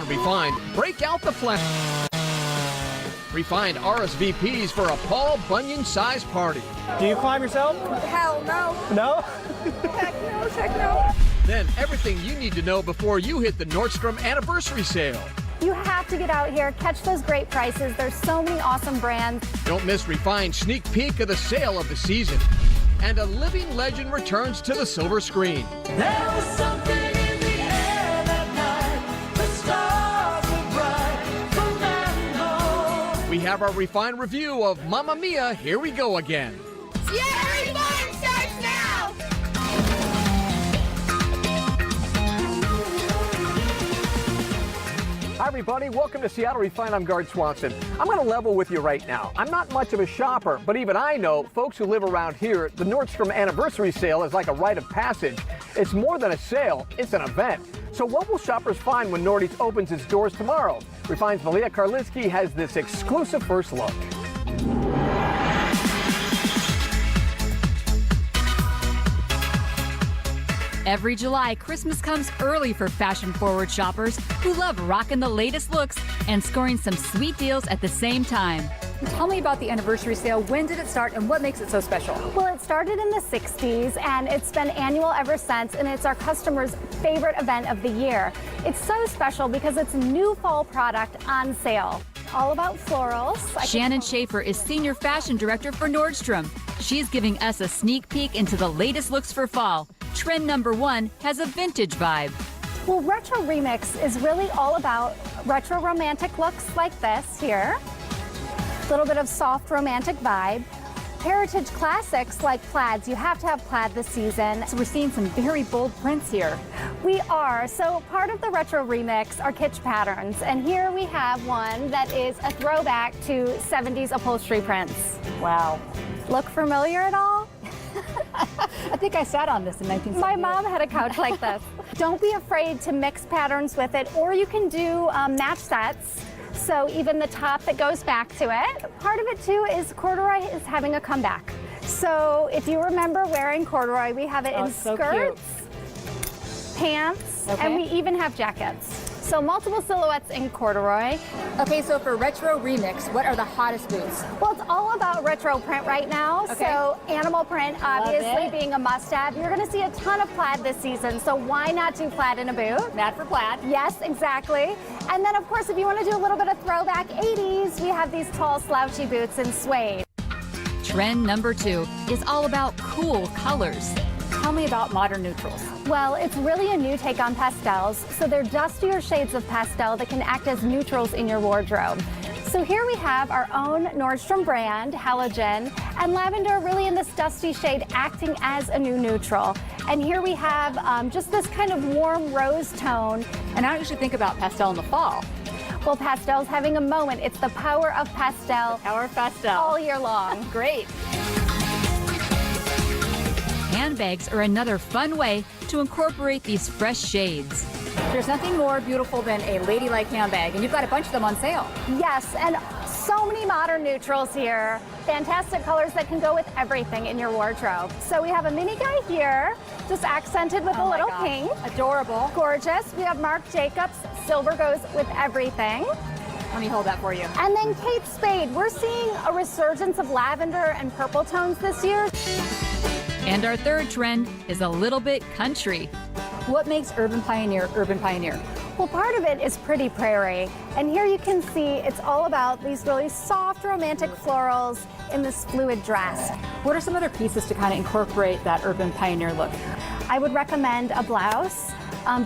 Refined, break out the flash. Refined RSVPs for a Paul Bunyan-sized party. Do you climb yourself? Hell no. No? Heck no. Then everything you need to know before you hit the Nordstrom anniversary sale. You have to get out here, catch those great prices. There's so many awesome brands. Don't miss Refined's sneak peek of the sale of the season. And a living legend returns to the silver screen. There was something in the air that night. The stars were bright. Fernando. We have our Refined review of Mamma Mia, Here We Go Again. Yeah, Refined starts now. Hi, everybody. Welcome to Seattle Refined. I'm Gard Swanson. I'm going to level with you right now. I'm not much of a shopper, but even I know folks who live around here, the Nordstrom anniversary sale is like a rite of passage. It's more than a sale, it's an event. So what will shoppers find when Nordy's opens its doors tomorrow? Refined's Malia Karlinsky has this exclusive first look. Every July, Christmas comes early for fashion-forward shoppers who love rocking the latest looks and scoring some sweet deals at the same time. Tell me about the anniversary sale. When did it start and what makes it so special? Well, it started in the 60s and it's been annual ever since, and it's our customers' favorite event of the year. It's so special because it's new fall product on sale. All about florals. Shannon Schaefer is Senior Fashion Director for Nordstrom. She's giving us a sneak peek into the latest looks for fall. Trend number 1 has a vintage vibe. Well, Retro Remix is really all about retro romantic looks like this here. A little bit of soft romantic vibe. Heritage classics like plaids. You have to have plaid this season. So we're seeing some very bold prints here. We are. So part of the Retro Remix are kitsch patterns. And here we have one that is a throwback to 70s upholstery prints. Wow. Look familiar at all? I think I sat on this in 1978. My mom had a couch like this. Don't be afraid to mix patterns with it, or you can do match sets. So even the top that goes back to it. Part of it too is corduroy is having a comeback. So if you remember wearing corduroy, we have it in so skirts, pants, Okay. and we even have jackets. So multiple silhouettes in corduroy. Okay, so for Retro Remix, what are the hottest boots? Well, it's all about retro print right now. Okay. So animal print, obviously, it. being a must-have. You're going to see a ton of plaid this season, so why not do plaid in a boot? Mad for plaid. Yes, exactly. And then, of course, if you want to do a little bit of throwback 80s, we have these tall, slouchy boots in suede. Trend number 2 is all about cool colors. Tell me about modern neutrals. Well, it's really a new take on pastels, so they're dustier shades of pastel that can act as neutrals in your wardrobe. So here we have our own Nordstrom brand, Halogen, and lavender really in this dusty shade acting as a new neutral. And here we have just this kind of warm rose tone. And I don't usually think about pastel in the fall. Well, pastel's having a moment. It's the power of pastel Power of pastel. all year long. Great. Handbags are another fun way to incorporate these fresh shades. There's nothing more beautiful than a ladylike handbag, and you've got a bunch of them on sale. Yes, and so many modern neutrals here. Fantastic colors that can go with everything in your wardrobe. So we have a mini guy here, just accented with a little pink. Adorable. Gorgeous. We have Marc Jacobs. Silver goes with everything. Let me hold that for you. And then Kate Spade. We're seeing a resurgence of lavender and purple tones this year. And our third trend is a little bit country. What makes Urban Pioneer Urban Pioneer? Well, part of it is Pretty Prairie. And here you can see it's all about these really soft, romantic florals in this fluid dress. What are some other pieces to kind of incorporate that Urban Pioneer look? I would recommend a blouse.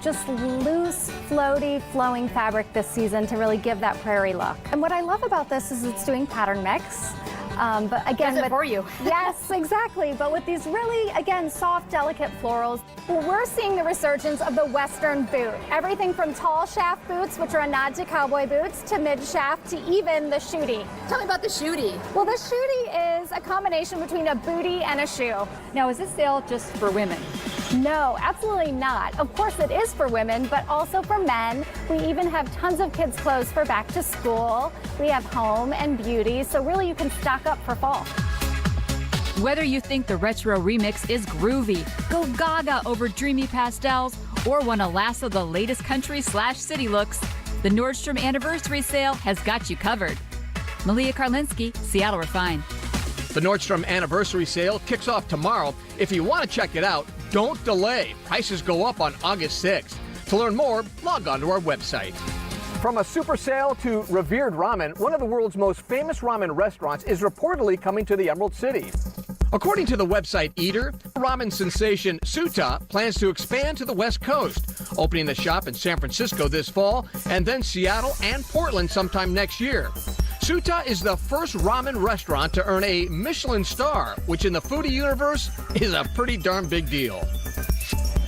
Just loose, floaty, flowing fabric this season to really give that prairie look. And what I love about this is it's doing pattern mix. But again, Does it for you. Yes, exactly. But with these really, again, soft, delicate florals, we're seeing the resurgence of the Western boot. Everything from tall shaft boots, which are a nod to cowboy boots, to mid shaft, to even the shooty. Tell me about the shooty. Well, the shooty is a combination between a booty and a shoe. Now, is this sale just for women? No, absolutely not. Of course it is for women, but also for men. We even have tons of kids' clothes for back to school. We have home and beauty, so really you can stock up for fall. Whether you think the Retro Remix is groovy, go gaga over dreamy pastels, or want to lasso the latest country/city looks, The Nordstrom Anniversary Sale has got you covered. Malia Karlinski, Seattle Refined. The Nordstrom Anniversary Sale kicks off tomorrow. If you want to check it out, don't delay. Prices go up on August 6th. To learn more, log on to our website. From a super sale to revered ramen, one of the world's most famous ramen restaurants is reportedly coming to the Emerald City. According to the website Eater, ramen sensation Suta plans to expand to the West Coast, opening the shop in San Francisco this fall and then Seattle and Portland sometime next year. Suta is the first ramen restaurant to earn a Michelin star, which in the foodie universe is a pretty darn big deal.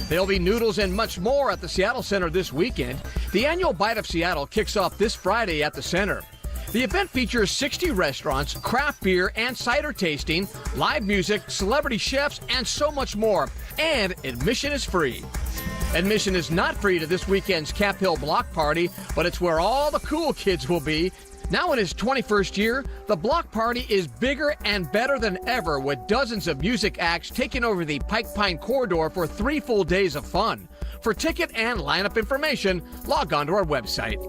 There'll be noodles and much more at the Seattle Center this weekend. The annual Bite of Seattle kicks off this Friday at the Center. The event features 60 restaurants, craft beer and cider tasting, live music, celebrity chefs, and so much more. And admission is free. Admission is not free to this weekend's Cap Hill Block Party, but it's where all the cool kids will be. Now in its 21st year, the Block Party is bigger and better than ever, with dozens of music acts taking over the Pike Pine corridor for 3 full days of fun. For ticket and lineup information, log on to our website.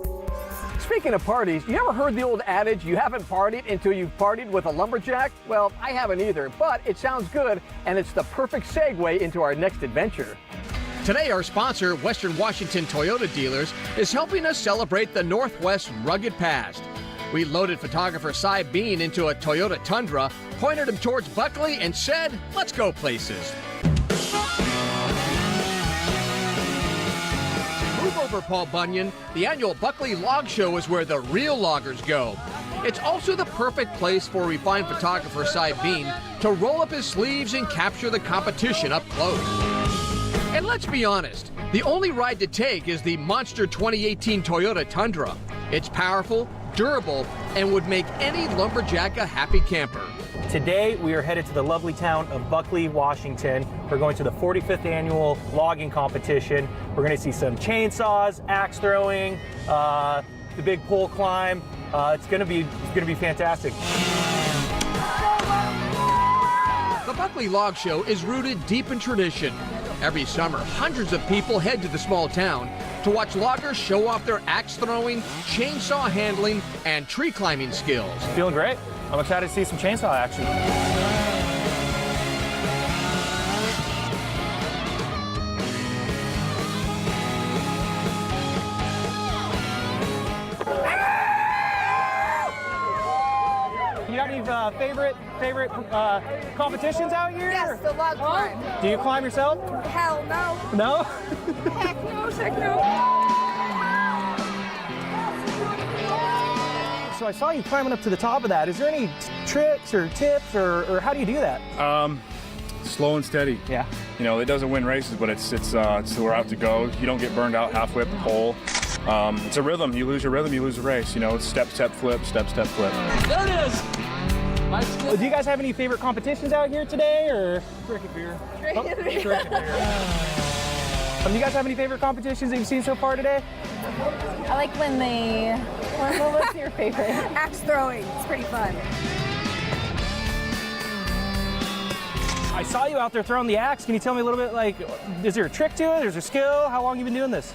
Speaking of parties, you ever heard the old adage, you haven't partied until you've partied with a lumberjack? Well, I haven't either, but it sounds good, and it's the perfect segue into our next adventure. Today, our sponsor, Western Washington Toyota Dealers, is helping us celebrate the Northwest's rugged past. We loaded photographer Cy Bean into a Toyota Tundra, pointed him towards Buckley, and said, let's go places. Move over, Paul Bunyan. The annual Buckley Log Show is where the real loggers go. It's also the perfect place for refined photographer Cy Bean to roll up his sleeves and capture the competition up close. And let's be honest, the only ride to take is the monster 2018 Toyota Tundra. It's powerful, durable, and would make any lumberjack a happy camper. Today, we are headed to the lovely town of Buckley, Washington. We're going to the 45th annual logging competition. We're going to see some chainsaws, axe throwing, the big pole climb. It's going to be fantastic. The Buckley Log Show is rooted deep in tradition. Every summer, hundreds of people head to the small town to watch loggers show off their axe throwing, chainsaw handling, and tree climbing skills. Feeling great. I'm excited to see some chainsaw action. You got any favorite competitions out here? Yes, the log climb. Do you climb yourself? Hell no. No? Heck no, heck no. So I saw you climbing up to the top of that. Is there any tricks or tips or how do you do that? Slow and steady. Yeah. You know, it doesn't win races, but it's we're out to go. You don't get burned out halfway up the pole. It's a rhythm. You lose your rhythm, you lose a race. You know, it's step, step, flip, step, step, flip. There it is. Do you guys have any favorite competitions out here today, or? Cricket beer. Cricket beer. Do you guys have any favorite competitions that you've seen so far today? I like when what was your favorite? Axe throwing. It's pretty fun. I saw you out there throwing the axe. Can you tell me a little bit, like, is there a trick to it? Is there skill? How long have you been doing this?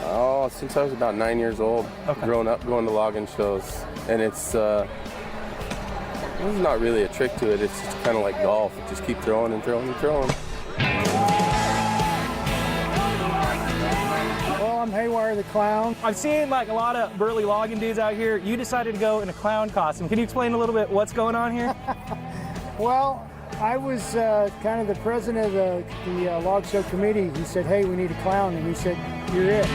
Oh, since I was about 9 years old. Okay. Growing up, going to logging shows. And it's there's not really a trick to it. It's just kind of like golf. You just keep throwing and throwing and throwing. Well, I'm Haywire the Clown. I've seen like a lot of burly logging dudes out here. You decided to go in a clown costume. Can you explain a little bit what's going on here? Well, I was kind of the president of the log show committee. He said, hey, we need a clown. And we said, you're it.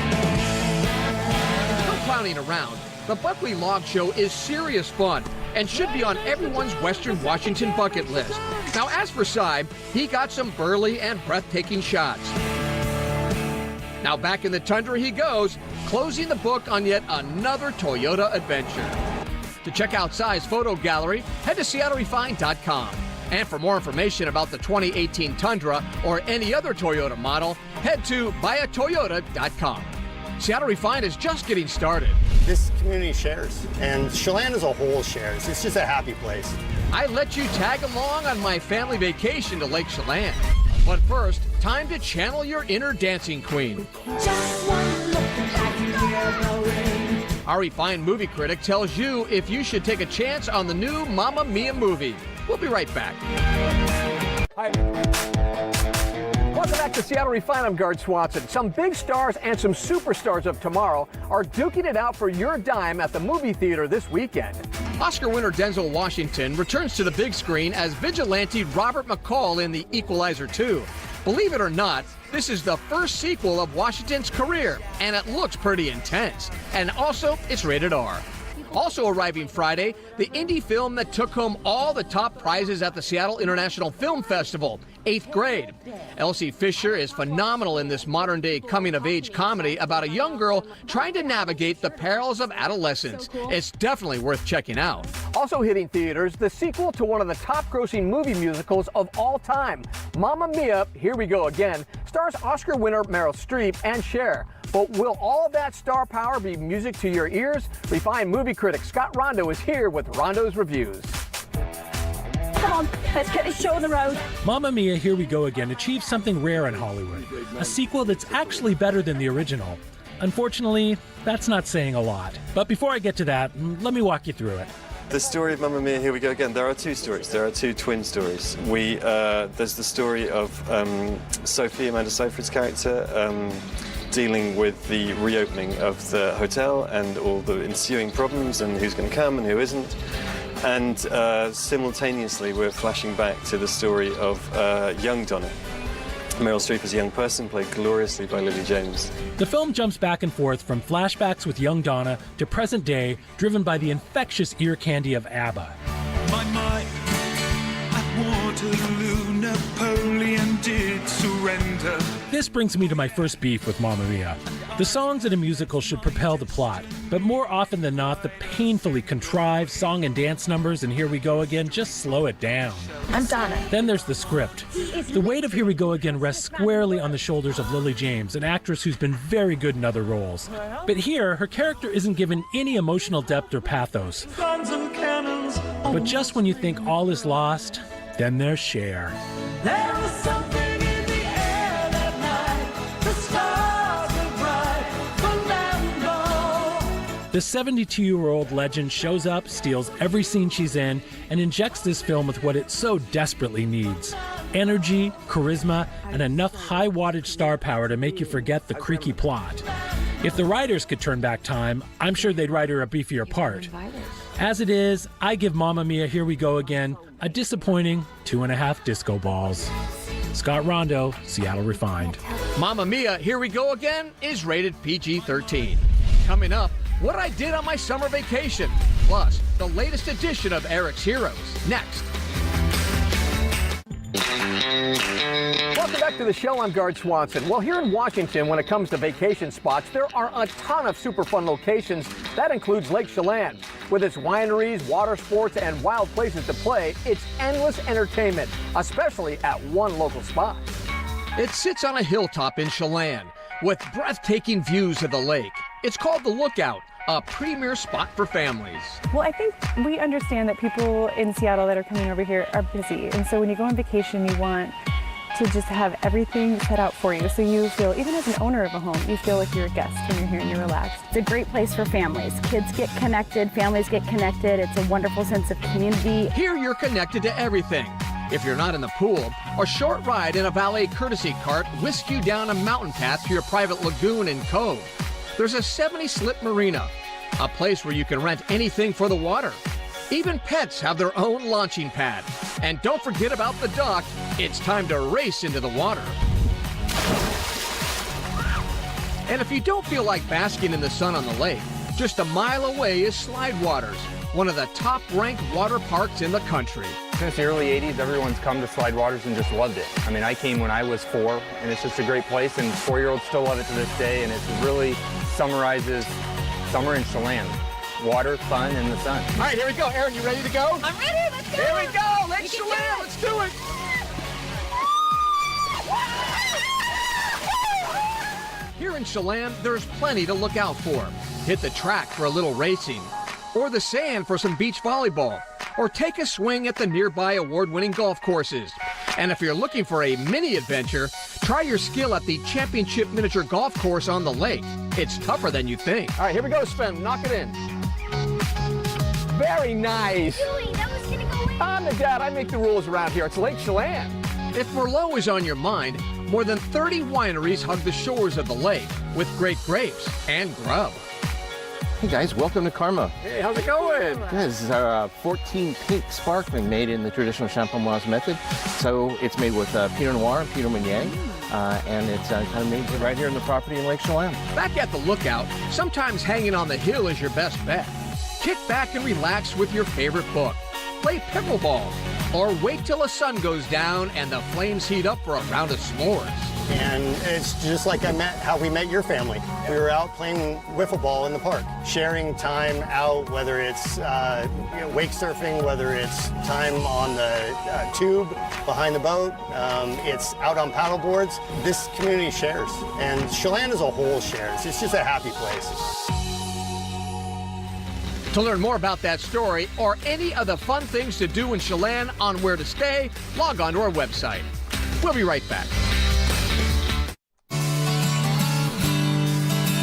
No clowning around. The Buckley Log Show is serious fun and should be on everyone's Western Washington bucket list. Now, as for Cy, he got some burly and breathtaking shots. Now back in the Tundra he goes, closing the book on yet another Toyota adventure. To check out Cy's photo gallery, head to SeattleRefined.com. And for more information about the 2018 Tundra or any other Toyota model, head to buyatoyota.com. Seattle Refined is just getting started. This community shares, and Chelan as a whole shares. It's just a happy place. I let you tag along on my family vacation to Lake Chelan. But first, time to channel your inner dancing queen. Just one look at you, dear, no Our refined movie critic tells you if you should take a chance on the new Mamma Mia movie. We'll be right back. Hi. Welcome back to Seattle Refined. I'm Guard Swanson. Some big stars and some superstars of tomorrow are duking it out for your dime at the movie theater this weekend. Oscar winner Denzel Washington returns to the big screen as vigilante Robert McCall in The Equalizer 2. Believe it or not, this is the first sequel of Washington's career, and it looks pretty intense. And also, it's rated R. Also arriving Friday, the indie film that took home all the top prizes at the Seattle International Film Festival, 8th Grade. Elsie Fisher is phenomenal in this modern-day coming-of-age comedy about a young girl trying to navigate the perils of adolescence. It's definitely worth checking out. Also hitting theaters, the sequel to one of the top-grossing movie musicals of all time, Mamma Mia, Here We Go Again, stars Oscar winner Meryl Streep and Cher. But will all that star power be music to your ears? Refined movie critic Scott Rondo is here with Rondo's Reviews. Come on, let's get this show on the road. Mamma Mia, Here We Go Again achieved something rare in Hollywood, a sequel that's actually better than the original. Unfortunately, that's not saying a lot. But before I get to that, let me walk you through it. The story of Mamma Mia, Here We Go Again, there are two stories. There are two twin stories. There's the story of Sophie, Amanda Seyfried's character, dealing with the reopening of the hotel and all the ensuing problems and who's going to come and who isn't. And simultaneously, we're flashing back to the story of young Donna. Meryl Streep as a young person, played gloriously by Lily James. The film jumps back and forth from flashbacks with young Donna to present day, driven by the infectious ear candy of ABBA. My, at Waterloo, Napoleon did surrender. This brings me to my first beef with Mamma Mia. The songs in a musical should propel the plot, but more often than not, the painfully contrived song and dance numbers in Here We Go Again just slow it down. I'm Donna. Then there's the script. The weight of Here We Go Again rests squarely on the shoulders of Lily James, an actress who's been very good in other roles. But here, her character isn't given any emotional depth or pathos. Guns and cannons. But just when you think all is lost, then there's Cher. There was something in the air that night. The stars were bright. Fernando. The 72-year-old legend shows up, steals every scene she's in, and injects this film with what it so desperately needs. Energy, charisma, and enough high-wattage star power to make you forget the creaky plot. If the writers could turn back time, I'm sure they'd write her a beefier part. As it is, I give Mamma Mia, Here We Go Again a disappointing 2.5 disco balls. Scott Rondo, Seattle Refined. Mamma Mia, Here We Go Again is rated PG-13. Coming up, what I did on my summer vacation, plus the latest edition of Eric's Heroes. Next. Welcome back to the show. I'm Guard Swanson. Well, here in Washington, when it comes to vacation spots, there are a ton of super fun locations. That includes Lake Chelan. With its wineries, water sports, and wild places to play, it's endless entertainment, especially at one local spot. It sits on a hilltop in Chelan with breathtaking views of the lake. It's called The Lookout, a premier spot for families. Well, I think we understand that people in Seattle that are coming over here are busy. And so when you go on vacation, you want to just have everything set out for you. So you feel, even as an owner of a home, you feel like you're a guest when you're here and you're relaxed. It's a great place for families. Kids get connected, families get connected. It's a wonderful sense of community. Here you're connected to everything. If you're not in the pool, a short ride in a valet courtesy cart whisks you down a mountain path to your private lagoon and cove. There's a 70-slip marina, a place where you can rent anything for the water. Even pets have their own launching pad. And don't forget about the dock. It's time to race into the water. And if you don't feel like basking in the sun on the lake, just a mile away is Slide Waters, one of the top-ranked water parks in the country. Since the early 80s, everyone's come to Slide Waters and just loved it. I mean, I came when I was 4, and it's just a great place, and 4-year-olds still love it to this day, and it really summarizes summer in Chelan. Water, fun, and the sun. All right, here we go. Erin, you ready to go? I'm ready. Let's go. Here we go. Lake Chelan. Let's do it. Here in Chelan, there's plenty to look out for. Hit the track for a little racing, or the sand for some beach volleyball, or take a swing at the nearby award-winning golf courses. And if you're looking for a mini adventure, Try your skill at the Championship Miniature Golf Course on the lake. It's tougher than you think. All right, here we go, Sven. Knock it in. Very nice. Julie, that was gonna go in. I'm the dad. I make the rules around here. It's Lake Chelan. If Merlot is on your mind, more than 30 wineries hug the shores of the lake with great grapes and grub. Hey guys, welcome to Karma. Hey, how's it going? This is our 14 pink sparkling made in the traditional Champenoise method. So it's made with Pinot Noir and Pinot Meunier, and it's kind of made right here in the property in Lake Chelan. Back at the lookout, sometimes hanging on the hill is your best bet. Kick back and relax with your favorite book. Play pickleball, or wait till the sun goes down and the flames heat up for a round of s'mores. And it's just like how we met your family. We were out playing wiffle ball in the park, sharing time out, whether it's wake surfing, whether it's time on the tube behind the boat, it's out on paddle boards. This community shares, and Chelan as a whole shares. It's just a happy place. To learn more about that story or any of the fun things to do in Chelan on Where to Stay, log on to our website. We'll be right back.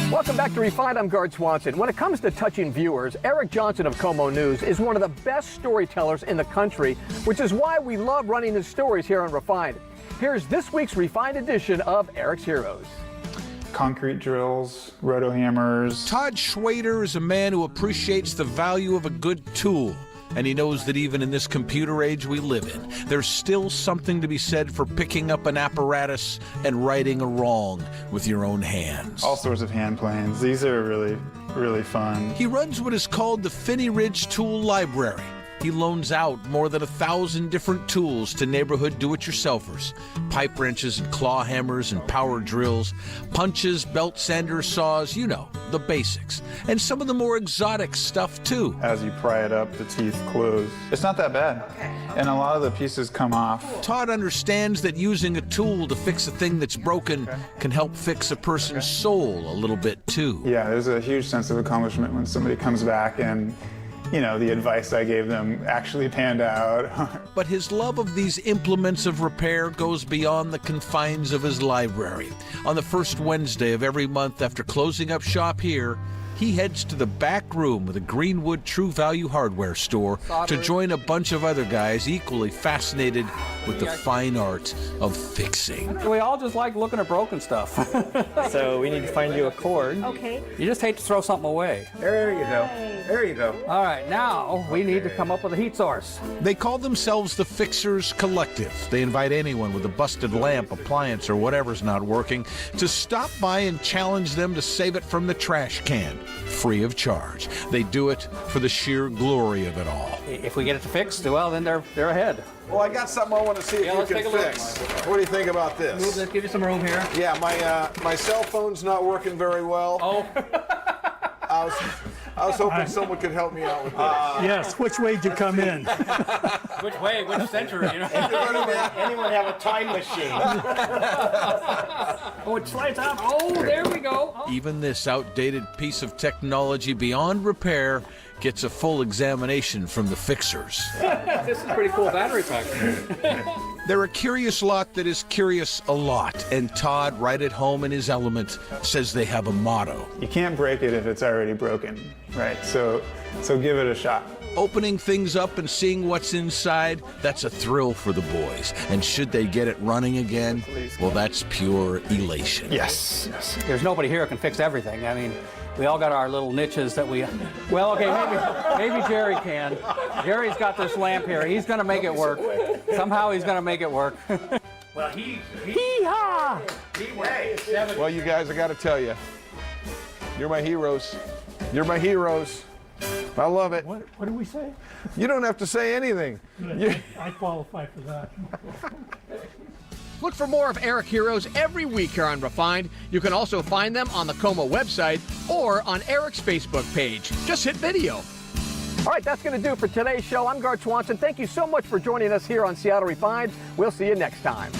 Welcome back to Refined. I'm Gard Swanson. When it comes to touching viewers, Eric Johnson of Como News is one of the best storytellers in the country, which is why we love running his stories here on Refined. Here's this week's Refined edition of Eric's Heroes. Concrete drills, roto hammers. Todd Schwader is a man who appreciates the value of a good tool. And he knows that even in this computer age we live in, there's still something to be said for picking up an apparatus and righting a wrong with your own hands. All sorts of hand planes. These are really fun. He runs what is called the Finney Ridge Tool Library. He loans out more than 1,000 different tools to neighborhood do-it-yourselfers. Pipe wrenches and claw hammers and power drills, punches, belt sanders, saws, you know, the basics. And some of the more exotic stuff, too. As you pry it up, the teeth close. It's not that bad. And a lot of the pieces come off. Todd understands that using a tool to fix a thing that's broken can help fix a person's soul a little bit, too. Yeah, there's a huge sense of accomplishment when somebody comes back and the advice I gave them actually panned out. But his love of these implements of repair goes beyond the confines of his library. On the first Wednesday of every month after closing up shop here, he heads to the back room of the Greenwood True Value Hardware store to join a bunch of other guys equally fascinated with the fine art of fixing. We all just like looking at broken stuff. So we need to find you a cord. Okay. You just hate to throw something away. There you go. There you go. All right, now we need to come up with a heat source. They call themselves the Fixers Collective. They invite anyone with a busted lamp, appliance, or whatever's not working to stop by and challenge them to save it from the trash can, free of charge. They do it for the sheer glory of it all. If we get it fixed, well, then they're ahead. Well, I got something I want to see if you let's can take a look. fix. What do you think about this? Let's give you some room here. Yeah, my cell phone's not working very well. Oh. I was hoping someone could help me out with this. Yes, which way did you come in? Which way? Which century? Anyone have a time machine? Oh, it slides out. Oh, there we go. Oh. Even this outdated piece of technology beyond repair gets a full examination from the fixers. This is a pretty cool battery pack. They're a curious lot that is curious a lot, and Todd, right at home in his element, says they have a motto. You can't break it if it's already broken, right? So give it a shot. Opening things up and seeing what's inside, that's a thrill for the boys. And should they get it running again, well, that's pure elation. Yes. There's nobody here who can fix everything. I mean, we all got our little niches that we... Well, okay, maybe Jerry can. Jerry's got this lamp here. He's going to make it work. Somehow he's going to make it work. Well, Hee-haw! Well, you guys, I got to tell you, you're my heroes. You're my heroes. I love it. What did we say? You don't have to say anything. I qualify for that. Look for more of Eric Heroes every week here on Refined. You can also find them on the Como website or on Eric's Facebook page. Just hit video. All right, that's going to do it for today's show. I'm Gard Swanson. Thank you so much for joining us here on Seattle Refined. We'll see you next time.